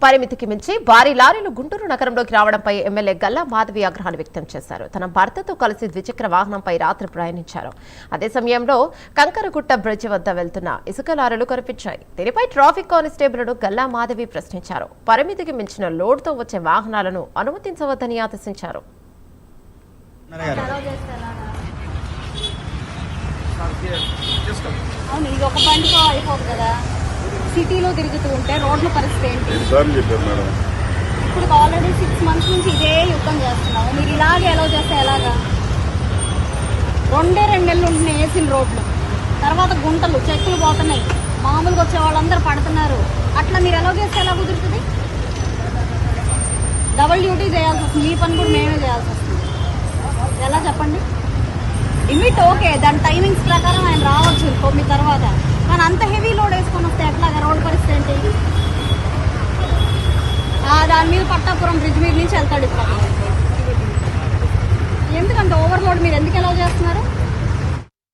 పరిమితికి మించి భారీ లారీలు గుంటూరు నగరంలోకి రావడంపై ఎమ్మెల్యే గల్లా మాధవి ఆగ్రహాన్ని వ్యక్తం చేశారు. తన భర్తతో కలిసి ద్విచక్ర వాహనంపై రాత్రి ప్రయాణించారు. అదే సమయంలో కంకరగుట్ట బ్రిడ్జి వద్ద వెళ్తున్న ఇసుక లారీలు కనిపించాయి. దీనిపై ట్రాఫిక్ కానిస్టేబుల్ను గల్లా మాధవి ప్రశ్నించారు. పరిమితికి మించిన లోడ్తో వచ్చే వాహనాలను అనుమతించవద్దని ఆదేశించారు. సిటీలో తిరుగుతూ ఉంటే రోడ్ల పరిస్థితి ఏంటి? ఇప్పుడు ఆల్రెడీ 6 months నుంచి ఇదే యుద్ధం చేస్తున్నాము. మీరు ఇలాగే ఎలా చేస్తే ఎలాగా? 2 నెలలు ఉంటున్నాయి వేసిన రోడ్లు, తర్వాత గుంటలు చెక్కులు పోతున్నాయి, మామూలుగా వచ్చే వాళ్ళందరూ పడుతున్నారు. అట్లా మీరు ఎలా చేస్తే ఎలా కుదురుతుంది? డబుల్ డ్యూటీ చేయాల్సి వస్తుంది. మీ పని కూడా మేమే చేయాల్సి వస్తుంది. ఎలా చెప్పండి? లిమిట్ ఓకే, దాని టైమింగ్స్ ప్రకారం ఆయన రావచ్చు 9 తర్వాత. కానీ అంత హెవీ లోడ్ వేసుకొని వస్తే ఎట్లాగా? రోడ్ పరిస్థితి ఏంటి? దాని మీద పట్టాపురం బ్రిడ్జ్ మీద నుంచి వెళ్తాడు ఇప్పుడు. ఎందుకంటే ఓవర్లోడ్ మీరు ఎందుకు ఎలా చేస్తున్నారు?